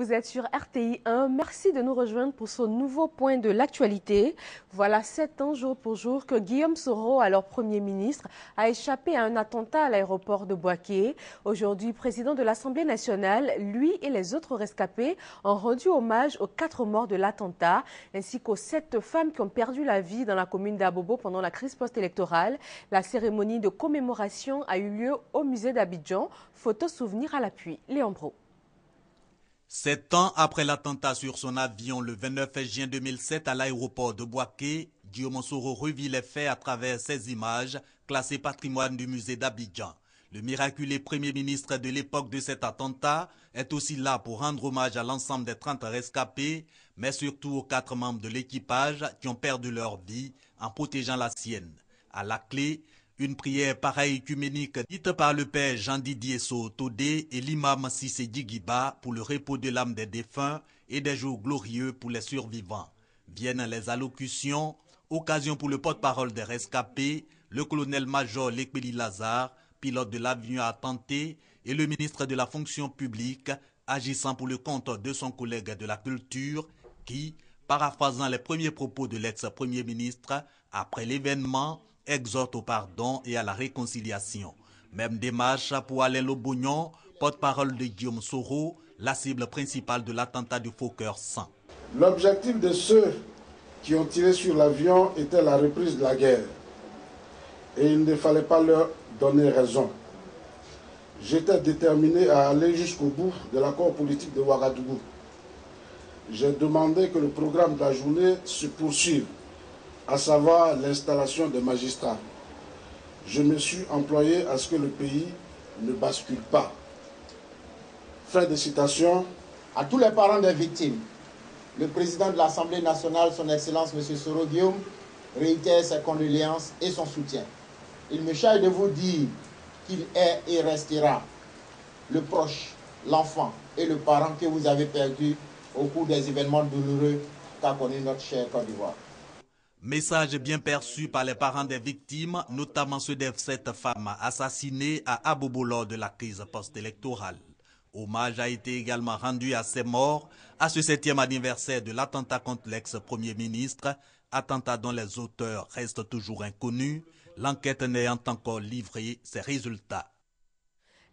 Vous êtes sur RTI 1. Merci de nous rejoindre pour ce nouveau point de l'actualité. Voilà 7 ans jour pour jour que Guillaume Soro, alors Premier ministre, a échappé à un attentat à l'aéroport de Bouaké. Aujourd'hui, président de l'Assemblée nationale, lui et les autres rescapés ont rendu hommage aux 4 morts de l'attentat, ainsi qu'aux 7 femmes qui ont perdu la vie dans la commune d'Abobo pendant la crise post-électorale. La cérémonie de commémoration a eu lieu au musée d'Abidjan. Photos souvenirs à l'appui. Léon Bro. 7 ans après l'attentat sur son avion le 29 juin 2007 à l'aéroport de Bouaké, Guillaume Soro revit les faits à travers ces images classées patrimoine du musée d'Abidjan. Le miraculé Premier ministre de l'époque de cet attentat est aussi là pour rendre hommage à l'ensemble des 30 rescapés, mais surtout aux 4 membres de l'équipage qui ont perdu leur vie en protégeant la sienne. À la clé, une prière para-écuménique dite par le père Jean-Didier Sootodé et l'imam Sissé Djigiba pour le repos de l'âme des défunts et des jours glorieux pour les survivants. Viennent les allocutions, occasion pour le porte-parole des rescapés, le colonel-major Lekpeli Lazare, pilote de l'avion attenté, et le ministre de la fonction publique, agissant pour le compte de son collègue de la culture, qui, paraphrasant les premiers propos de l'ex-premier ministre, après l'événement, exhorte au pardon et à la réconciliation. Même démarche pour Alain Lobognon, porte-parole de Guillaume Soro, la cible principale de l'attentat du Fokker 100. L'objectif de ceux qui ont tiré sur l'avion était la reprise de la guerre. Et il ne fallait pas leur donner raison. J'étais déterminé à aller jusqu'au bout de l'accord politique de Ouagadougou. J'ai demandé que le programme de la journée se poursuive, à savoir l'installation des magistrats. Je me suis employé à ce que le pays ne bascule pas. Fin de citation. À tous les parents des victimes, le président de l'Assemblée nationale, son Excellence M. Soro Guillaume, réitère ses condoléances et son soutien. Il me charge de vous dire qu'il est et restera le proche, l'enfant et le parent que vous avez perdu au cours des événements douloureux qu'a connu notre chère Côte d'Ivoire. Message bien perçu par les parents des victimes, notamment ceux des 7 femmes assassinées à Abobo lors de la crise post-électorale. Hommage a été également rendu à ces morts à ce 7e anniversaire de l'attentat contre l'ex-premier ministre, attentat dont les auteurs restent toujours inconnus, l'enquête n'ayant encore livré ses résultats.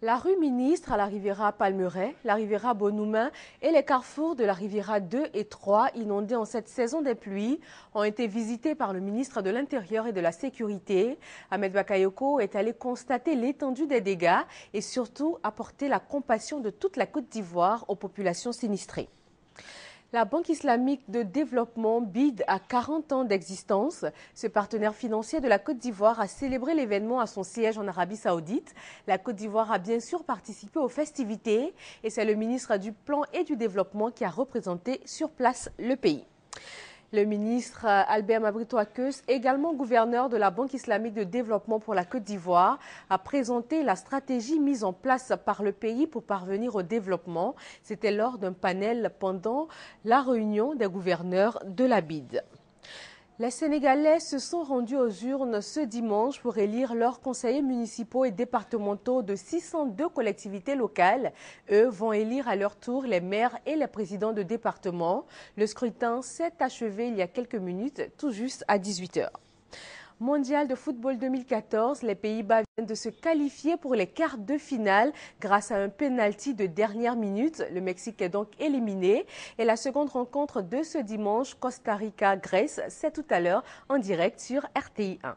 La rue Ministre à la Riviera Palmeraie, la Riviera Bonoumain et les carrefours de la Riviera 2 et 3 inondés en cette saison des pluies ont été visités par le ministre de l'Intérieur et de la Sécurité. Ahmed Bakayoko est allé constater l'étendue des dégâts et surtout apporter la compassion de toute la Côte d'Ivoire aux populations sinistrées. La Banque islamique de développement BID a 40 ans d'existence. Ce partenaire financier de la Côte d'Ivoire a célébré l'événement à son siège en Arabie Saoudite. La Côte d'Ivoire a bien sûr participé aux festivités et c'est le ministre du Plan et du Développement qui a représenté sur place le pays. Le ministre Albert Mabrito-Akeuss, également gouverneur de la Banque islamique de développement pour la Côte d'Ivoire, a présenté la stratégie mise en place par le pays pour parvenir au développement. C'était lors d'un panel pendant la réunion des gouverneurs de la BID. Les Sénégalais se sont rendus aux urnes ce dimanche pour élire leurs conseillers municipaux et départementaux de 602 collectivités locales. Eux vont élire à leur tour les maires et les présidents de département. Le scrutin s'est achevé il y a quelques minutes, tout juste à 18h. Mondial de football 2014, les Pays-Bas viennent de se qualifier pour les quarts de finale grâce à un penalty de dernière minute. Le Mexique est donc éliminé. Et la seconde rencontre de ce dimanche, Costa Rica-Grèce, c'est tout à l'heure en direct sur RTI 1.